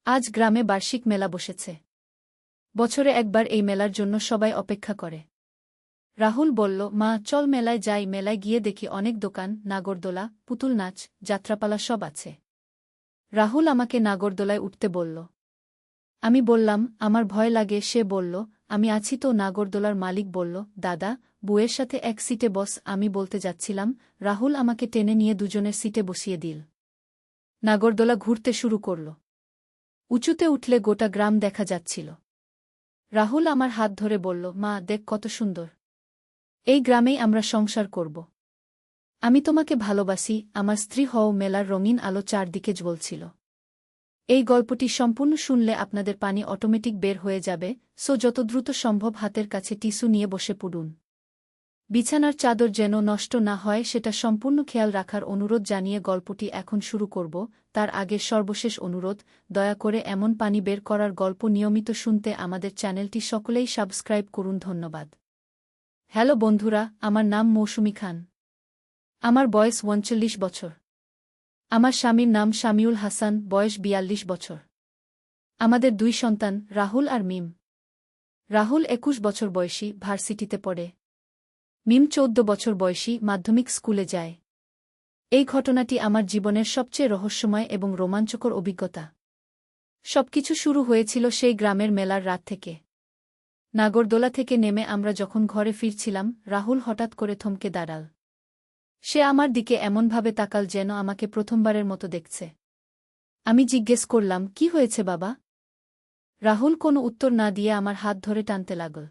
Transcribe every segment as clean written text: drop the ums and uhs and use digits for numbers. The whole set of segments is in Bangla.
আজ গ্রামে বার্ষিক মেলা বসেছে। বছরে একবার এই মেলার জন্য সবাই অপেক্ষা করে। রাহুল বলল, মা চল মেলায় যাই। মেলায় গিয়ে দেখি অনেক দোকান, নাগরদোলা, পুতুল নাচ, যাত্রাপালা সব আছে। রাহুল আমাকে নাগরদোলায় উঠতে বলল। আমি বললাম, আমার ভয় লাগে। সে বলল, আমি আছি তো। নাগরদোলার মালিক বলল, দাদা, বউয়ের সাথে এক সিটে বস। আমি বলতে যাচ্ছিলাম, রাহুল আমাকে টেনে নিয়ে দুজনের সিটে বসিয়ে দিল। নাগরদোলা ঘুরতে শুরু করল। উঁচুতে উঠলে গোটা গ্রাম দেখা যাচ্ছিল। রাহুল আমার হাত ধরে বলল, মা দেখ কত সুন্দর। এই গ্রামেই আমরা সংসার করব। আমি তোমাকে ভালোবাসি। আমার স্ত্রী হও। মেলার রঙিন আলো চারদিকে জ্বলছিল। এই গল্পটি সম্পূর্ণ শুনলে আপনাদের পানি অটোমেটিক বের হয়ে যাবে, যত দ্রুত সম্ভব হাতের কাছে টিস্যু নিয়ে বসে পড়ুন। বিছানার চাদর যেন নষ্ট না হয় সেটা সম্পূর্ণ খেয়াল রাখার অনুরোধ জানিয়ে গল্পটি এখন শুরু করব। তার আগে সর্বশেষ অনুরোধ, দয়া করে এমন পানি বের করার গল্প নিয়মিত শুনতে আমাদের চ্যানেলটি সকলেই সাবস্ক্রাইব করুন। ধন্যবাদ। হ্যালো বন্ধুরা, আমার নাম মৌসুমী খান। আমার বয়স ৩৯ বছর। আমার স্বামীর নাম শামিউল হাসান, বয়স ৪২ বছর। আমাদের ২ সন্তান, রাহুল আর মিম। রাহুল ২১ বছর বয়সী, ভার্সিটিতে পড়ে। মিম ১৪ বছর বয়সী, মাধ্যমিক স্কুলে যায়। এই ঘটনাটি আমার জীবনের সবচেয়ে রহস্যময় এবং রোমাঞ্চকর অভিজ্ঞতা। সবকিছু শুরু হয়েছিল সেই গ্রামের মেলার রাত থেকে। নাগরদোলা থেকে নেমে আমরা যখন ঘরে ফিরছিলাম, রাহুল হঠাৎ করে থমকে দাঁড়াল। সে আমার দিকে এমনভাবে তাকাল যেন আমাকে প্রথমবারের মতো দেখছে। আমি জিজ্ঞেস করলাম, কি হয়েছে বাবা? রাহুল কোনো উত্তর না দিয়ে আমার হাত ধরে টানতে লাগল।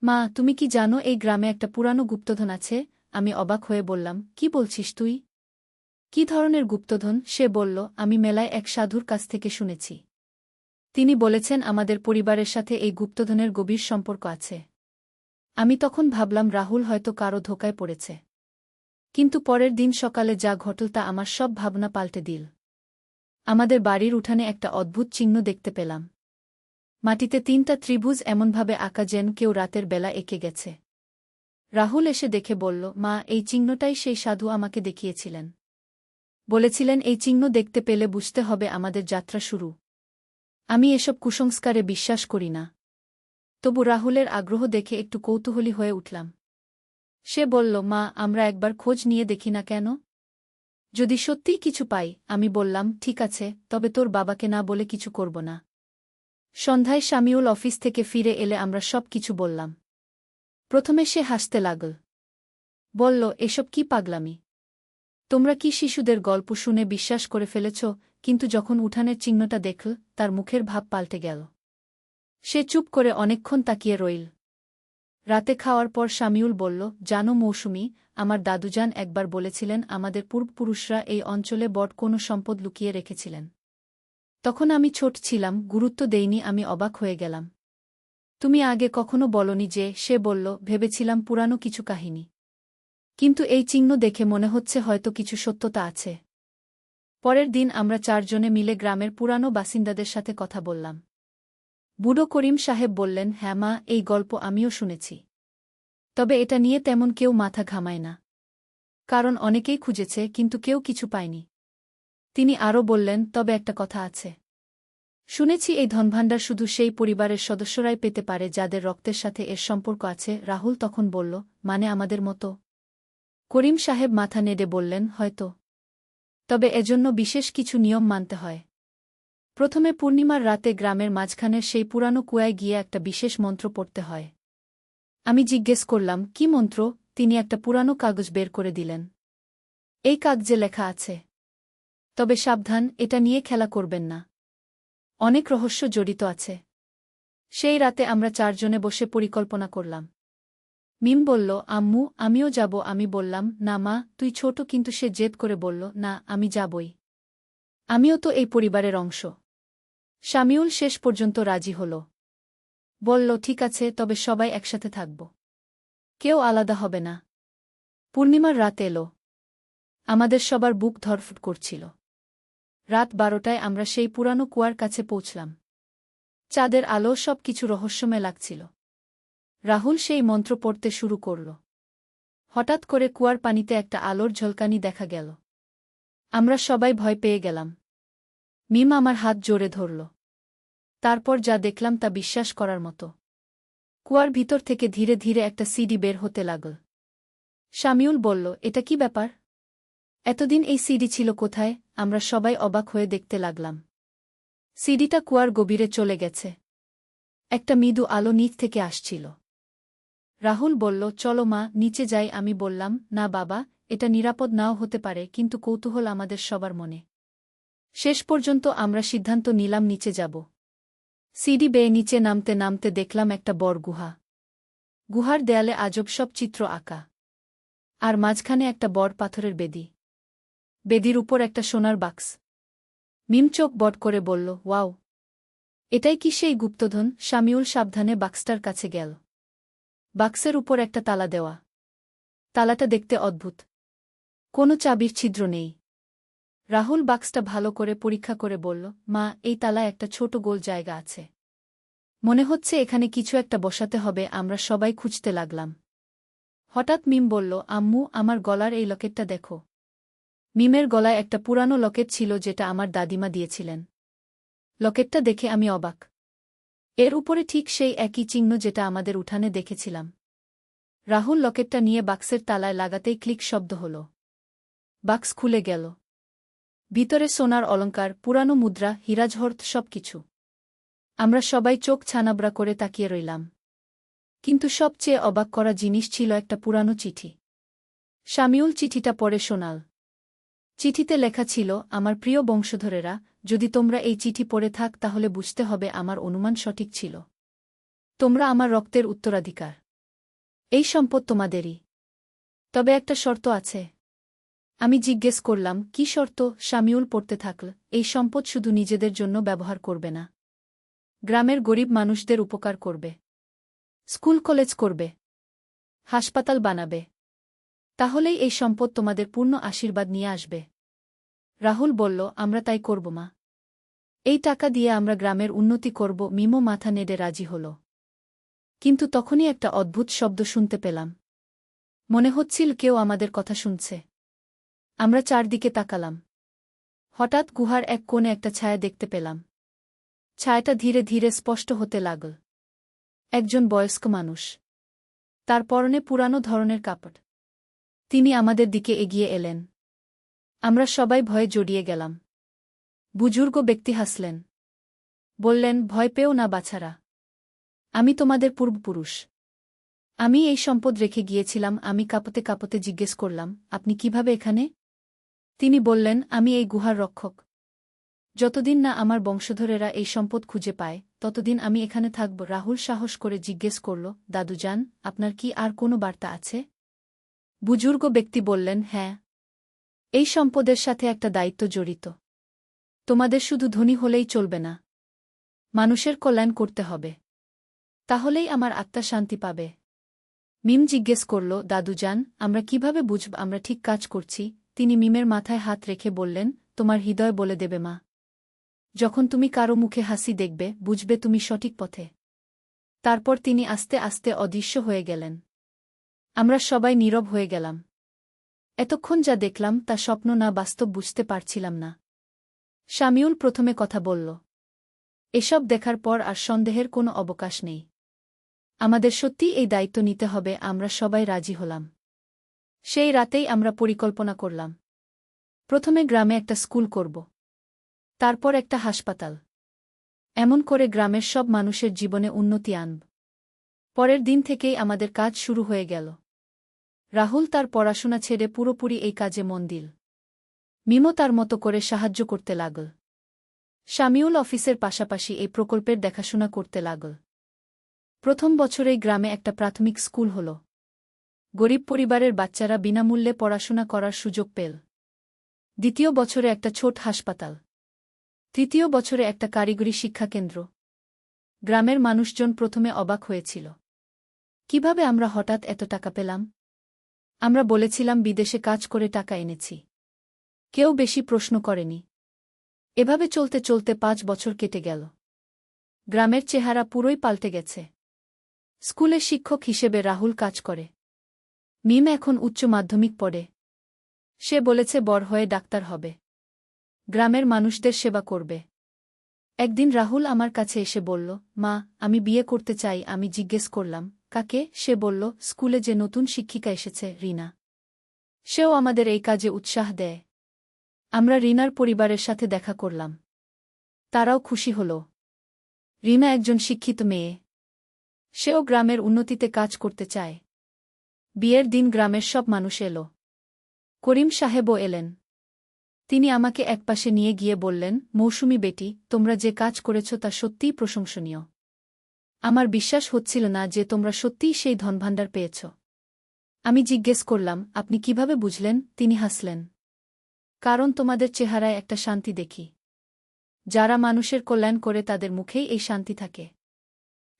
মা, তুমি কি জানো এই গ্রামে একটা পুরানো গুপ্তধন আছে? আমি অবাক হয়ে বললাম, কি বলছিস তুই? কি ধরনের গুপ্তধন? সে বলল, আমি মেলায় এক সাধুর কাছ থেকে শুনেছি। তিনি বলেছেন আমাদের পরিবারের সাথে এই গুপ্তধনের গভীর সম্পর্ক আছে। আমি তখন ভাবলাম রাহুল হয়তো কারো ধোকায় পড়েছে। কিন্তু পরের দিন সকালে যা ঘটল তা আমার সব ভাবনা পাল্টে দিল। আমাদের বাড়ির উঠানে একটা অদ্ভুত চিহ্ন দেখতে পেলাম। মাটিতে ৩টা ত্রিভুজ এমনভাবে আঁকা যেন কেউ রাতের বেলা এঁকে গেছে। রাহুল এসে দেখে বলল, মা, এই চিহ্নটাই সেই সাধু আমাকে দেখিয়েছিলেন। বলেছিলেন এই চিহ্ন দেখতে পেলে বুঝতে হবে আমাদের যাত্রা শুরু। আমি এসব কুসংস্কারে বিশ্বাস করি না। তবু রাহুলের আগ্রহ দেখে একটু কৌতূহলী হয়ে উঠলাম। সে বলল, মা, আমরা একবার খোঁজ নিয়ে দেখি না কেন? যদি সত্যিই কিছু পাই। আমি বললাম, ঠিক আছে, তবে তোর বাবাকে না বলে কিছু করব না। সন্ধ্যায় শামিউল অফিস থেকে ফিরে এলে আমরা সব কিছু বললাম। প্রথমে সে হাসতে লাগল। বলল, এসব কি পাগলামি? তোমরা কি শিশুদের গল্প শুনে বিশ্বাস করে ফেলেছ? কিন্তু যখন উঠানের চিহ্নটা দেখল, তার মুখের ভাব পাল্টে গেল। সে চুপ করে অনেকক্ষণ তাকিয়ে রইল। রাতে খাওয়ার পর শামিউল বলল, জানো মৌসুমী, আমার দাদুজান একবার বলেছিলেন আমাদের পূর্বপুরুষরা এই অঞ্চলে বড় কোনো সম্পদ লুকিয়ে রেখেছিলেন। তখন আমি ছোট ছিলাম, গুরুত্ব দেইনি। আমি অবাক হয়ে গেলাম। তুমি আগে কখনো বলনি যে? সে বলল, ভেবেছিলাম পুরানো কিছু কাহিনী। কিন্তু এই চিহ্ন দেখে মনে হচ্ছে হয়তো কিছু সত্যতা আছে। পরের দিন আমরা ৪ জনে মিলে গ্রামের পুরানো বাসিন্দাদের সাথে কথা বললাম। বুড়ো করিম সাহেব বললেন, হ্যাঁ মা, এই গল্প আমিও শুনেছি। তবে এটা নিয়ে তেমন কেউ মাথা ঘামায় না। কারণ অনেকেই খুঁজেছে, কিন্তু কেউ কিছু পায়নি। তিনি আরও বললেন, তবে একটা কথা আছে। শুনেছি এই ধনভাণ্ডার শুধু সেই পরিবারের সদস্যরাই পেতে পারে যাদের রক্তের সাথে এর সম্পর্ক আছে। রাহুল তখন বলল, মানে আমাদের মতো? করিম সাহেব মাথা নেড়ে বললেন, হয়তো। তবে এজন্য বিশেষ কিছু নিয়ম মানতে হয়। প্রথমে পূর্ণিমার রাতে গ্রামের মাঝখানের সেই পুরানো কুয়ায় গিয়ে একটা বিশেষ মন্ত্র পড়তে হয়। আমি জিজ্ঞেস করলাম, কি মন্ত্র? তিনি একটা পুরানো কাগজ বের করে দিলেন। এই কাগজে লেখা আছে, তবে সাবধান, এটা নিয়ে খেলা করবেন না। অনেক রহস্য জড়িত আছে। সেই রাতে আমরা ৪ জনে বসে পরিকল্পনা করলাম। মিম বলল, আম্মু, আমিও যাব। আমি বললাম, না মা, তুই ছোট। কিন্তু সে জেদ করে বলল, না, আমি যাবই। আমিও তো এই পরিবারের অংশ। শামিউল শেষ পর্যন্ত রাজি হল। বলল, ঠিক আছে, তবে সবাই একসাথে থাকব। কেউ আলাদা হবে না। পূর্ণিমার রাত এলো। আমাদের সবার বুক ধড়ফড় করছিল। রাত ১২টায় আমরা সেই পুরানো কুয়ার কাছে পৌঁছলাম। চাঁদের আলো সব কিছু রহস্যময় লাগছিল। রাহুল সেই মন্ত্র পড়তে শুরু করল। হঠাৎ করে কুয়ার পানিতে একটা আলোর ঝলকানি দেখা গেল। আমরা সবাই ভয় পেয়ে গেলাম। মিম আমার হাত জোরে ধরল। তারপর যা দেখলাম তা বিশ্বাস করার মতো। কুয়ার ভিতর থেকে ধীরে ধীরে একটা সিডি বের হতে লাগল। শামিউল বলল, এটা কি ব্যাপার? এতদিন এই সিডি ছিল কোথায়? আমরা সবাই অবাক হয়ে দেখতে লাগলাম। সিডিটা কুয়ার গভীরে চলে গেছে। একটা মৃদু আলো নিচ থেকে আসছিল। রাহুল বলল, চলো মা, নিচে যাই। আমি বললাম, না বাবা, এটা নিরাপদ নাও হতে পারে, কিন্তু কৌতূহল আমাদের সবার মনে। শেষ পর্যন্ত আমরা সিদ্ধান্ত নিলাম নিচে যাব। সিডি বেয়ে নিচে নামতে নামতে দেখলাম একটা বড় গুহা। গুহার দেয়ালে আজব সব চিত্র আঁকা। আর মাঝখানে একটা বড় পাথরের বেদি। বেদির উপর একটা সোনার বাক্স। মিম চোখ বড় করে বলল, ওয়াও! এটাই কি সেই গুপ্তধন? শামিউল সাবধানে বাক্সটার কাছে গেল। বাক্সের উপর একটা তালা দেওয়া। তালাটা দেখতে অদ্ভুত। কোনো চাবির ছিদ্র নেই। রাহুল বাক্সটা ভালো করে পরীক্ষা করে বলল, মা, এই তালায় একটা ছোট গোল জায়গা আছে। মনে হচ্ছে এখানে কিছু একটা বসাতে হবে। আমরা সবাই খুঁজতে লাগলাম। হঠাৎ মিম বলল, আম্মু, আমার গলার এই লকেটটা দেখো। মিমের গলায় একটা পুরানো লকেট ছিল যেটা আমার দাদিমা দিয়েছিলেন। লকেটটা দেখে আমি অবাক। এর উপরে ঠিক সেই একই চিহ্ন যেটা আমাদের উঠানে দেখেছিলাম। রাহুল লকেটটা নিয়ে বাক্সের তালায় লাগাতেই ক্লিক শব্দ হল। বাক্স খুলে গেল। ভিতরে সোনার অলংকার, পুরানো মুদ্রা, হীরাজহরত সবকিছু। আমরা সবাই চোখ ছানাবড়া করে তাকিয়ে রইলাম। কিন্তু সবচেয়ে অবাক করা জিনিস ছিল একটা পুরানো চিঠি। শামিউল চিঠিটা পড়ে শোনাল। চিঠিতে লেখা ছিল, আমার প্রিয় বংশধরেরা, যদি তোমরা এই চিঠি পড়ে থাক তাহলে বুঝতে হবে আমার অনুমান সঠিক ছিল। তোমরা আমার রক্তের উত্তরাধিকার। এই সম্পদ তোমাদেরই। তবে একটা শর্ত আছে। আমি জিজ্ঞেস করলাম, কি শর্ত? শামিউল পড়তে থাকল, এই সম্পদ শুধু নিজেদের জন্য ব্যবহার করবে না। গ্রামের গরিব মানুষদের উপকার করবে। স্কুল কলেজ করবে। হাসপাতাল বানাবে। তাহলেই এই সম্পদ তোমাদের পূর্ণ আশীর্বাদ নিয়ে আসবে। রাহুল বলল, আমরা তাই করব মা। এই টাকা দিয়ে আমরা গ্রামের উন্নতি করব। মিমও মাথা নেড়ে রাজি হল। কিন্তু তখনই একটা অদ্ভুত শব্দ শুনতে পেলাম। মনে হচ্ছিল কেউ আমাদের কথা শুনছে। আমরা চারদিকে তাকালাম। হঠাৎ গুহার এক কোণে একটা ছায়া দেখতে পেলাম। ছায়াটা ধীরে ধীরে স্পষ্ট হতে লাগল। একজন বয়স্ক মানুষ। তার পরনে পুরানো ধরনের কাপড়। তিনি আমাদের দিকে এগিয়ে এলেন। আমরা সবাই ভয়ে জড়িয়ে গেলাম। বুজুর্গ ব্যক্তি হাসলেন। বললেন, ভয় পেও না বাছারা। আমি তোমাদের পূর্বপুরুষ। আমি এই সম্পদ রেখে গিয়েছিলাম। আমি কাঁপতে কাঁপতে জিজ্ঞেস করলাম, আপনি কিভাবে এখানে? তিনি বললেন, আমি এই গুহার রক্ষক। যতদিন না আমার বংশধরেরা এই সম্পদ খুঁজে পায়, ততদিন আমি এখানে থাকব। রাহুল সাহস করে জিজ্ঞেস করল, দাদুজান, আপনার কি আর কোনো বার্তা আছে? বুজুর্গ ব্যক্তি বললেন, হ্যাঁ। এই সম্পদের সাথে একটা দায়িত্ব জড়িত। তোমাদের শুধু ধনী হলেই চলবে না। মানুষের কল্যাণ করতে হবে। তাহলেই আমার আত্মা শান্তি পাবে। মিম জিজ্ঞেস করল, দাদুজান, আমরা কিভাবে বুঝব আমরা ঠিক কাজ করছি? তিনি মিমের মাথায় হাত রেখে বললেন, তোমার হৃদয় বলে দেবে মা। যখন তুমি কারো মুখে হাসি দেখবে, বুঝবে তুমি সঠিক পথে। তারপর তিনি আস্তে আস্তে অদৃশ্য হয়ে গেলেন। আমরা সবাই নীরব হয়ে গেলাম। এতক্ষণ যা দেখলাম তা স্বপ্ন না বাস্তব বুঝতে পারছিলাম না। শামিউল প্রথমে কথা বলল। এসব দেখার পর আর সন্দেহের কোনো অবকাশ নেই। আমাদের সত্যিই এই দায়িত্ব নিতে হবে। আমরা সবাই রাজি হলাম। সেই রাতেই আমরা পরিকল্পনা করলাম। প্রথমে গ্রামে একটা স্কুল করব। তারপর একটা হাসপাতাল। এমন করে গ্রামের সব মানুষের জীবনে উন্নতি আনব। পরের দিন থেকেই আমাদের কাজ শুরু হয়ে গেল। রাহুল তার পড়াশোনা ছেড়ে পুরোপুরি এই কাজে মন দিল। মিমো তার মতো করে সাহায্য করতে লাগল। শামিউল অফিসের পাশাপাশি এই প্রকল্পের দেখাশোনা করতে লাগল। প্রথম বছরেই গ্রামে একটা প্রাথমিক স্কুল হল। গরিব পরিবারের বাচ্চারা বিনামূল্যে পড়াশোনা করার সুযোগ পেল। দ্বিতীয় বছরে একটা ছোট হাসপাতাল। তৃতীয় বছরে একটা কারিগরি শিক্ষাকেন্দ্র। গ্রামের মানুষজন প্রথমে অবাক হয়েছিল। কিভাবে আমরা হঠাৎ এত টাকা পেলাম? আমরা বলেছিলাম বিদেশে কাজ করে টাকা এনেছি। কেউ বেশি প্রশ্ন করেনি। এভাবে চলতে চলতে 5 বছর কেটে গেল। গ্রামের চেহারা পুরোই পাল্টে গেছে। স্কুলে শিক্ষক হিসেবে রাহুল কাজ করে। মিম এখন উচ্চ মাধ্যমিক পড়ে। সে বলেছে বড় হয়ে ডাক্তার হবে। গ্রামের মানুষদের সেবা করবে। একদিন রাহুল আমার কাছে এসে বলল, মা, আমি বিয়ে করতে চাই। আমি জিজ্ঞেস করলাম, কাকে? সে বলল, স্কুলে যে নতুন শিক্ষিকা এসেছে, রিনা। সেও আমাদের এই কাজে উৎসাহ দেয়। আমরা রিনার পরিবারের সাথে দেখা করলাম। তারাও খুশি হল। রিনা একজন শিক্ষিত মেয়ে। সেও গ্রামের উন্নতিতে কাজ করতে চায়। বিয়ের দিন গ্রামের সব মানুষ এল। করিম সাহেবও এলেন। তিনি আমাকে একপাশে নিয়ে গিয়ে বললেন, মৌসুমী বেটি, তোমরা যে কাজ করেছ তা সত্যিই প্রশংসনীয়। আমার বিশ্বাস হচ্ছিল না যে তোমরা সত্যিই সেই ধনভাণ্ডার পেয়েছ। আমি জিজ্ঞেস করলাম, আপনি কিভাবে বুঝলেন? তিনি হাসলেন। কারণ তোমাদের চেহারায় একটা শান্তি দেখি। যারা মানুষের কল্যাণ করে তাদের মুখেই এই শান্তি থাকে।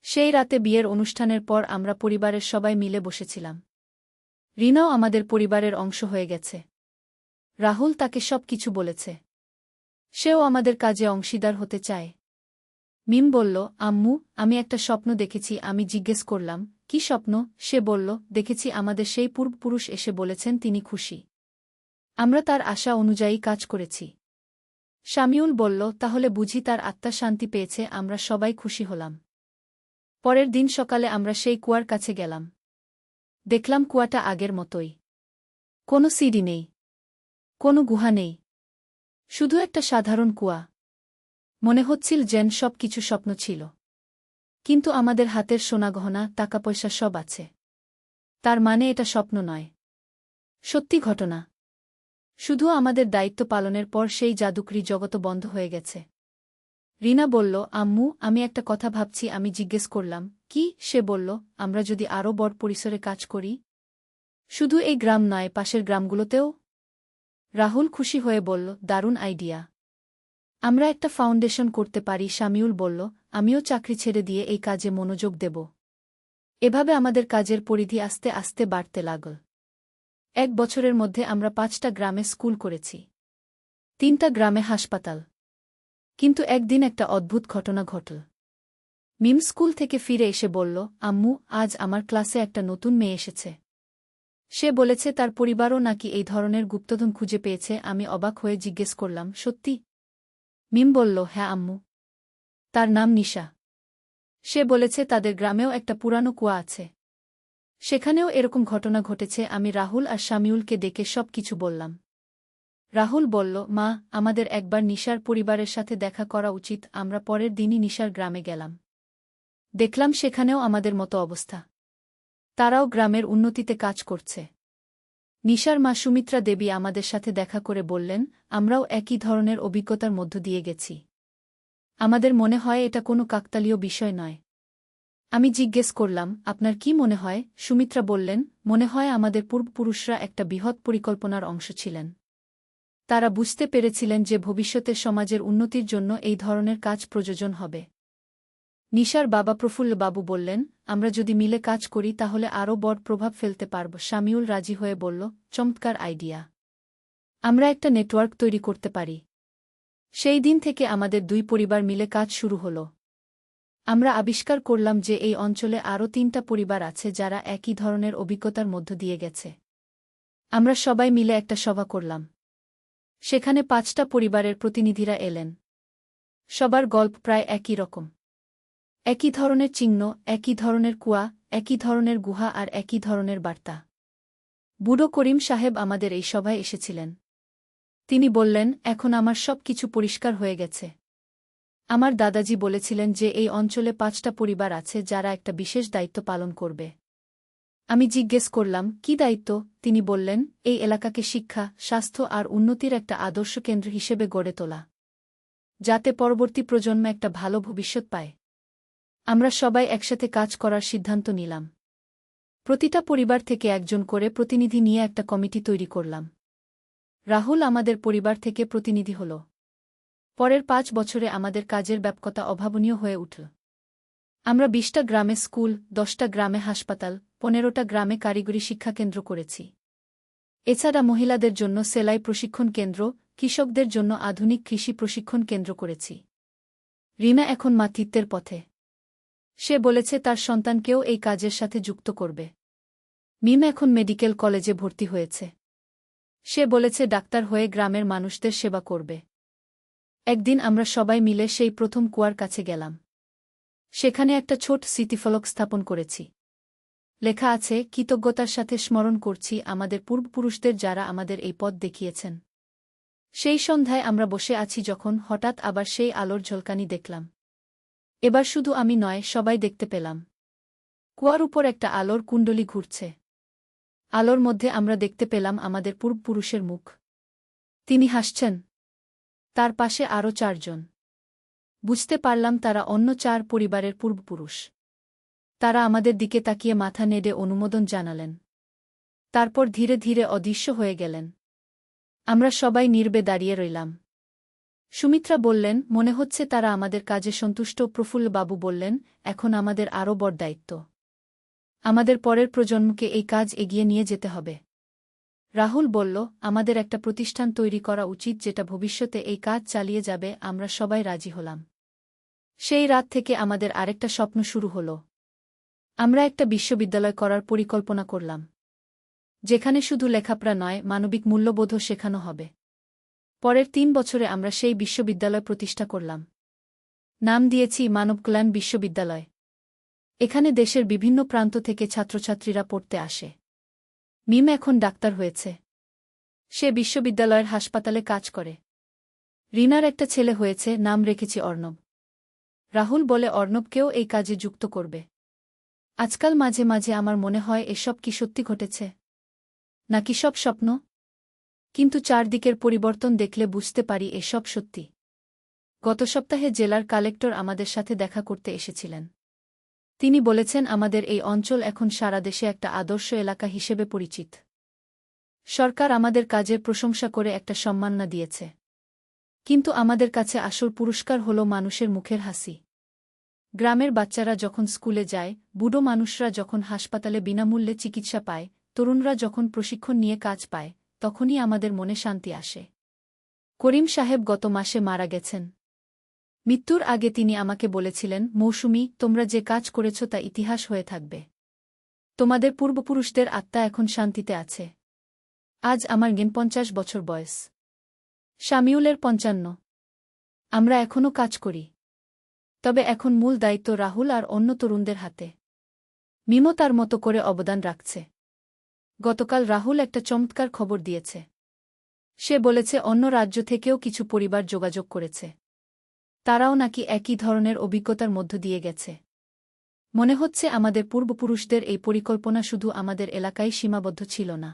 সেই রাতে বিয়ের অনুষ্ঠানের পর আমরা পরিবারের সবাই মিলে বসেছিলাম। রিনাও আমাদের পরিবারের অংশ হয়ে গেছে। রাহুল তাকে সব কিছু বলেছে। সেও আমাদের কাজে অংশীদার হতে চায়। মিম বলল, আম্মু, আমি একটা স্বপ্ন দেখেছি। আমি জিজ্ঞেস করলাম, কি স্বপ্ন? সে বলল, দেখেছি আমাদের সেই পূর্বপুরুষ এসে বলেছেন তিনি খুশি। আমরা তার আশা অনুযায়ী কাজ করেছি। শামিউল বলল, তাহলে বুঝি তার আত্মা শান্তি পেয়েছে। আমরা সবাই খুশি হলাম। পরের দিন সকালে আমরা সেই কুয়ার কাছে গেলাম। দেখলাম কুয়াটা আগের মতোই। কোনো সিঁড়ি নেই, কোনো গুহা নেই, শুধু একটা সাধারণ কুয়া। মনে হচ্ছিল যেন সব কিছু স্বপ্ন ছিল। কিন্তু আমাদের হাতের সোনাগহনা, টাকাপয়সা সব আছে। তার মানে এটা স্বপ্ন নয়, সত্যি ঘটনা। শুধু আমাদের দায়িত্ব পালনের পর সেই জাদুকরি জগৎ বন্ধ হয়ে গেছে। রিনা বলল, আম্মু, আমি একটা কথা ভাবছি। আমি জিজ্ঞেস করলাম, কি? সে বলল, আমরা যদি আরও বড় পরিসরে কাজ করি, শুধু এই গ্রাম নয়, পাশের গ্রামগুলোতেও। রাহুল খুশি হয়ে বলল, দারুণ আইডিয়া। আমরা একটা ফাউন্ডেশন করতে পারি। শামিউল বলল, আমিও চাকরি ছেড়ে দিয়ে এই কাজে মনোযোগ দেব। এভাবে আমাদের কাজের পরিধি আস্তে আস্তে বাড়তে লাগল। 1 বছরের মধ্যে আমরা 5টা গ্রামে স্কুল করেছি, 3টা গ্রামে হাসপাতাল। কিন্তু একদিন একটা অদ্ভুত ঘটনা ঘটল। মিম স্কুল থেকে ফিরে এসে বলল, আম্মু, আজ আমার ক্লাসে একটা নতুন মেয়ে এসেছে। সে বলেছে তার পরিবারও নাকি এই ধরনের গুপ্তধন খুঁজে পেয়েছে। আমি অবাক হয়ে জিজ্ঞেস করলাম, সত্যি? মিম বলল, হ্যাঁ আম্মু, তার নাম নিশা। সে বলেছে তাদের গ্রামেও একটা পুরানো কুয়া আছে, সেখানেও এরকম ঘটনা ঘটেছে। আমি রাহুল আর শামিউলকে ডেকে সব কিছু বললাম। রাহুল বলল, মা, আমাদের একবার নিশার পরিবারের সাথে দেখা করা উচিত। আমরা পরের দিনই নিশার গ্রামে গেলাম। দেখলাম সেখানেও আমাদের মতো অবস্থা। তারাও গ্রামের উন্নতিতে কাজ করছে। নিশার মা সুমিত্রা দেবী আমাদের সাথে দেখা করে বললেন, আমরাও একই ধরনের অভিজ্ঞতার মধ্য দিয়ে গেছি। আমাদের মনে হয় এটা কোনো কাকতালীয় বিষয় নয়। আমি জিজ্ঞেস করলাম, আপনার কি মনে হয়? সুমিত্রা বললেন, মনে হয় আমাদের পূর্বপুরুষরা একটা বৃহৎ পরিকল্পনার অংশ ছিলেন। তারা বুঝতে পেরেছিলেন যে ভবিষ্যতে সমাজের উন্নতির জন্য এই ধরনের কাজ প্রয়োজন হবে। নিশার বাবা প্রফুল্ল বাবু বললেন, আমরা যদি মিলে কাজ করি তাহলে আরও বড় প্রভাব ফেলতে পারব। শামিউল রাজি হয়ে বলল, চমৎকার আইডিয়া। আমরা একটা নেটওয়ার্ক তৈরি করতে পারি। সেই দিন থেকে আমাদের 2 পরিবার মিলে কাজ শুরু হল। আমরা আবিষ্কার করলাম যে এই অঞ্চলে আরও 3টা পরিবার আছে যারা একই ধরনের অভিজ্ঞতার মধ্য দিয়ে গেছে। আমরা সবাই মিলে একটা সভা করলাম। সেখানে 5টা পরিবারের প্রতিনিধিরা এলেন। সবার গল্প প্রায় একই রকম। একই ধরনের চিহ্ন, একই ধরনের কুয়া, একই ধরনের গুহা আর একই ধরনের বার্তা। বুড়ো করিম সাহেব আমাদের এই সভায় এসেছিলেন। তিনি বললেন, এখন আমার সব কিছু পরিষ্কার হয়ে গেছে। আমার দাদাজি বলেছিলেন যে এই অঞ্চলে 5টা পরিবার আছে যারা একটা বিশেষ দায়িত্ব পালন করবে। আমি জিজ্ঞেস করলাম, কি দায়িত্ব? তিনি বললেন, এই এলাকাকে শিক্ষা, স্বাস্থ্য আর উন্নতির একটা আদর্শ কেন্দ্র হিসেবে গড়ে তোলা, যাতে পরবর্তী প্রজন্ম একটা ভালো ভবিষ্যৎ পায়। আমরা সবাই একসাথে কাজ করার সিদ্ধান্ত নিলাম। প্রতিটা পরিবার থেকে একজন করে প্রতিনিধি নিয়ে একটা কমিটি তৈরি করলাম। রাহুল আমাদের পরিবার থেকে প্রতিনিধি হল। পরের 5 বছরে আমাদের কাজের ব্যাপকতা অভাবনীয় হয়ে উঠল। আমরা 20টা গ্রামে স্কুল, 10টা গ্রামে হাসপাতাল, 15টা গ্রামে কারিগরি শিক্ষাকেন্দ্র করেছি। এছাড়া মহিলাদের জন্য সেলাই প্রশিক্ষণ কেন্দ্র, কৃষকদের জন্য আধুনিক কৃষি প্রশিক্ষণ কেন্দ্র করেছি। রিনা এখন মাতৃত্বের পথে। সে বলেছে তার সন্তানকেও এই কাজের সাথে যুক্ত করবে। মিম এখন মেডিকেল কলেজে ভর্তি হয়েছে। সে বলেছে ডাক্তার হয়ে গ্রামের মানুষদের সেবা করবে। একদিন আমরা সবাই মিলে সেই প্রথম কুয়ার কাছে গেলাম। সেখানে একটা ছোট স্মৃতিফলক স্থাপন করেছি। লেখা আছে, কৃতজ্ঞতার সাথে স্মরণ করছি আমাদের পূর্বপুরুষদের যারা আমাদের এই পথ দেখিয়েছেন। সেই সন্ধ্যায় আমরা বসে আছি যখন হঠাৎ আবার সেই আলোর ঝলকানি দেখলাম। এবার শুধু আমি নয়, সবাই দেখতে পেলাম। কুয়ার উপর একটা আলোর কুণ্ডলী ঘুরছে। আলোর মধ্যে আমরা দেখতে পেলাম আমাদের পূর্বপুরুষের মুখ। তিনি হাসছেন। তার পাশে আরও 4 জন। বুঝতে পারলাম তারা অন্য 4 পরিবারের পূর্বপুরুষ। তারা আমাদের দিকে তাকিয়ে মাথা নেড়ে অনুমোদন জানালেন। তারপর ধীরে ধীরে অদৃশ্য হয়ে গেলেন। আমরা সবাই নীরবে দাঁড়িয়ে রইলাম। সুমিত্রা বললেন, মনে হচ্ছে তারা আমাদের কাজে সন্তুষ্ট। প্রফুল্লবাবু বললেন, এখন আমাদের আরও বড় দায়িত্ব। আমাদের পরের প্রজন্মকে এই কাজ এগিয়ে নিয়ে যেতে হবে। রাহুল বলল, আমাদের একটা প্রতিষ্ঠান তৈরি করা উচিত যেটা ভবিষ্যতে এই কাজ চালিয়ে যাবে। আমরা সবাই রাজি হলাম। সেই রাত থেকে আমাদের আরেকটা স্বপ্ন শুরু হল। আমরা একটা বিশ্ববিদ্যালয় করার পরিকল্পনা করলাম, যেখানে শুধু লেখাপড়া নয়, মানবিক মূল্যবোধও শেখানো হবে। পরের 3 বছরে আমরা সেই বিশ্ববিদ্যালয় প্রতিষ্ঠা করলাম। নাম দিয়েছি মানবকল্যাণ বিশ্ববিদ্যালয়। এখানে দেশের বিভিন্ন প্রান্ত থেকে ছাত্রছাত্রীরা পড়তে আসে। মিম এখন ডাক্তার হয়েছে। সে বিশ্ববিদ্যালয়ের হাসপাতালে কাজ করে। রিনার একটা ছেলে হয়েছে, নাম রেখেছি অর্ণব। রাহুল বলে অর্ণবকেও এই কাজে যুক্ত করবে। আজকাল মাঝে মাঝে আমার মনে হয় এসব কি সত্যি ঘটেছে, নাকি সব স্বপ্ন। কিন্তু চারদিকের পরিবর্তন দেখলে বুঝতে পারি এসব সত্যি। গত সপ্তাহে জেলার কালেক্টর আমাদের সাথে দেখা করতে এসেছিলেন। তিনি বলেছেন আমাদের এই অঞ্চল এখন সারা দেশে একটা আদর্শ এলাকা হিসেবে পরিচিত। সরকার আমাদের কাজের প্রশংসা করে একটা সম্মাননা দিয়েছে। কিন্তু আমাদের কাছে আসল পুরস্কার হল মানুষের মুখের হাসি। গ্রামের বাচ্চারা যখন স্কুলে যায়, বুড়ো মানুষরা যখন হাসপাতালে বিনামূল্যে চিকিৎসা পায়, তরুণরা যখন প্রশিক্ষণ নিয়ে কাজ পায়, তখনই আমাদের মনে শান্তি আসে। করিম সাহেব গত মাসে মারা গেছেন। মৃত্যুর আগে তিনি আমাকে বলেছিলেন, মৌসুমী, তোমরা যে কাজ করেছ তা ইতিহাস হয়ে থাকবে। তোমাদের পূর্বপুরুষদের আত্মা এখন শান্তিতে আছে। আজ আমার 50 বছর বয়স। শামিউলের 55। আমরা এখনও কাজ করি। তবে এখন মূল দায়িত্ব রাহুল আর অন্য তরুণদের হাতে। মিমো তার মতো করে অবদান রাখছে। গতকাল রাহুল একটা চমৎকার খবর দিয়েছে। সে বলেছে অন্য রাজ্য থেকেও কিছু পরিবার যোগাযোগ করেছে। তারাও নাকি একই ধরনের অভিজ্ঞতার মধ্য দিয়ে গেছে। মনে হচ্ছে আমাদের পূর্বপুরুষদের এই পরিকল্পনা শুধু আমাদের এলাকায় সীমাবদ্ধ ছিল না।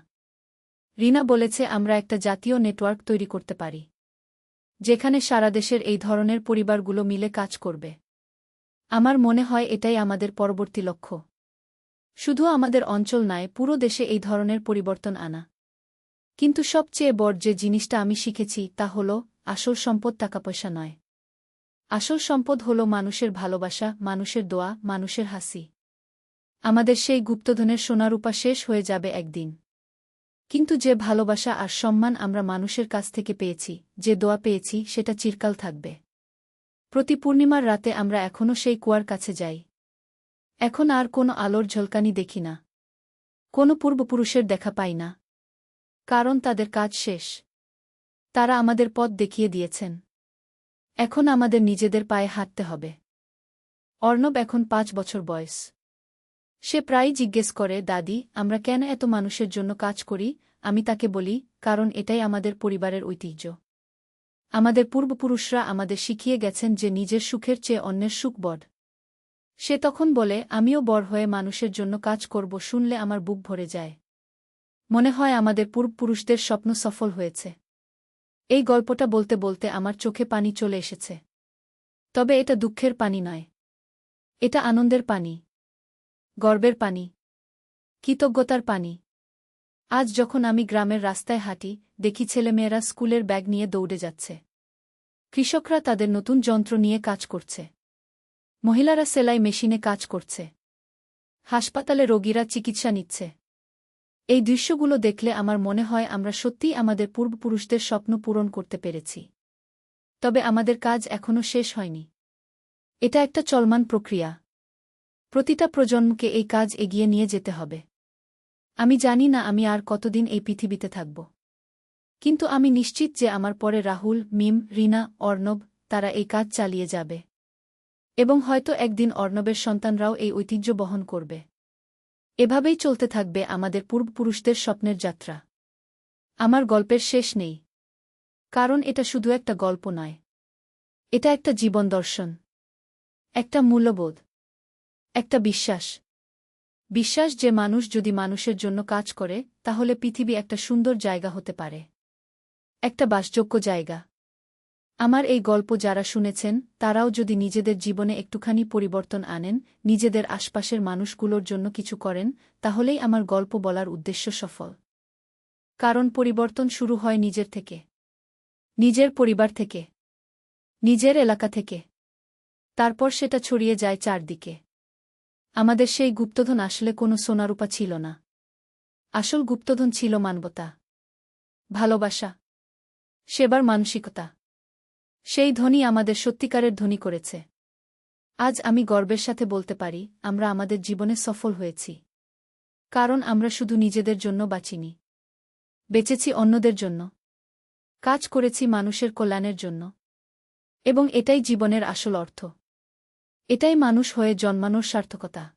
রিনা বলেছে আমরা একটা জাতীয় নেটওয়ার্ক তৈরি করতে পারি, যেখানে সারা দেশের এই ধরনের পরিবারগুলো মিলে কাজ করবে। আমার মনে হয় এটাই আমাদের পরবর্তী লক্ষ্য। শুধু আমাদের অঞ্চল নয়, পুরো দেশে এই ধরনের পরিবর্তন আনা। কিন্তু সবচেয়ে বড় যে জিনিসটা আমি শিখেছি তা হল, আসল সম্পদ টাকাপয়সা নয়। আসল সম্পদ হল মানুষের ভালোবাসা, মানুষের দোয়া, মানুষের হাসি। আমাদের সেই গুপ্তধনের সোনারূপা শেষ হয়ে যাবে একদিন। কিন্তু যে ভালোবাসা আর সম্মান আমরা মানুষের কাছ থেকে পেয়েছি, যে দোয়া পেয়েছি, সেটা চিরকাল থাকবে। প্রতি পূর্ণিমার রাতে আমরা এখনও সেই কুয়ার কাছে যাই। এখন আর কোনো আলোর ঝলকানি দেখি না, কোনো পূর্বপুরুষের দেখা পাই না। কারণ তাদের কাজ শেষ। তারা আমাদের পথ দেখিয়ে দিয়েছেন। এখন আমাদের নিজেদের পায়ে হাঁটতে হবে। অর্ণব এখন 5 বছর বয়স। সে প্রায়ই জিজ্ঞেস করে, দাদি, আমরা কেন এত মানুষের জন্য কাজ করি? আমি তাকে বলি, কারণ এটাই আমাদের পরিবারের ঐতিহ্য। আমাদের পূর্বপুরুষরা আমাদের শিখিয়ে গেছেন যে নিজের সুখের চেয়ে অন্যের সুখ বড়। সে তখন বলে, আমিও বড় হয়ে মানুষের জন্য কাজ করব। শুনলে আমার বুক ভরে যায়। মনে হয় আমাদের পূর্বপুরুষদের স্বপ্ন সফল হয়েছে। এই গল্পটা বলতে বলতে আমার চোখে পানি চলে এসেছে। তবে এটা দুঃখের পানি নয়। এটা আনন্দের পানি, গর্বের পানি, কৃতজ্ঞতার পানি। আজ যখন আমি গ্রামের রাস্তায় হাঁটি, দেখি ছেলেমেয়েরা স্কুলের ব্যাগ নিয়ে দৌড়ে যাচ্ছে। কৃষকরা তাদের নতুন যন্ত্র নিয়ে কাজ করছে। মহিলারা সেলাই মেশিনে কাজ করছে। হাসপাতালে রোগীরা চিকিৎসা নিচ্ছে। এই দৃশ্যগুলো দেখলে আমার মনে হয় আমরা সত্যিই আমাদের পূর্বপুরুষদের স্বপ্ন পূরণ করতে পেরেছি। তবে আমাদের কাজ এখনও শেষ হয়নি। এটা একটা চলমান প্রক্রিয়া। প্রতিটা প্রজন্মকে এই কাজ এগিয়ে নিয়ে যেতে হবে। আমি জানি না আমি আর কতদিন এই পৃথিবীতে থাকব। কিন্তু আমি নিশ্চিত যে আমার পরে রাহুল, মিম, রিনা, অর্ণব তারা এই কাজ চালিয়ে যাবে। এবং হয়তো একদিন অর্ণবের সন্তানরাও এই ঐতিহ্য বহন করবে। এভাবেই চলতে থাকবে আমাদের পূর্বপুরুষদের স্বপ্নের যাত্রা। আমার গল্পের শেষ নেই। কারণ এটা শুধু একটা গল্প নয়। এটা একটা জীবন দর্শন। একটা মূল্যবোধ। একটা বিশ্বাস। বিশ্বাস যে মানুষ যদি মানুষের জন্য কাজ করে তাহলে পৃথিবী একটা সুন্দর জায়গা হতে পারে। একটা বাসযোগ্য জায়গা। আমার এই গল্প যারা শুনেছেন তারাও যদি নিজেদের জীবনে একটুখানি পরিবর্তন আনেন, নিজেদের আশপাশের মানুষগুলোর জন্য কিছু করেন, তাহলেই আমার গল্প বলার উদ্দেশ্য সফল। কারণ পরিবর্তন শুরু হয় নিজের থেকে। নিজের পরিবার থেকে। নিজের এলাকা থেকে। তারপর সেটা ছড়িয়ে যায় চারদিকে। আমাদের সেই গুপ্তধন আসলে কোনো সোনারূপা ছিল না। আসল গুপ্তধন ছিল মানবতা। ভালোবাসা। সেবার মানসিকতা। সেই ধনী আমাদের সত্যিকারের ধনী করেছে। আজ আমি গর্বের সাথে বলতে পারি আমরা আমাদের জীবনে সফল হয়েছি। কারণ আমরা শুধু নিজেদের জন্য বাঁচিনি। বেঁচেছি অন্যদের জন্য। কাজ করেছি মানুষের কল্যাণের জন্য। এবং এটাই জীবনের আসল অর্থ। এটাই মানুষ হয়ে জন্মানোর সার্থকতা।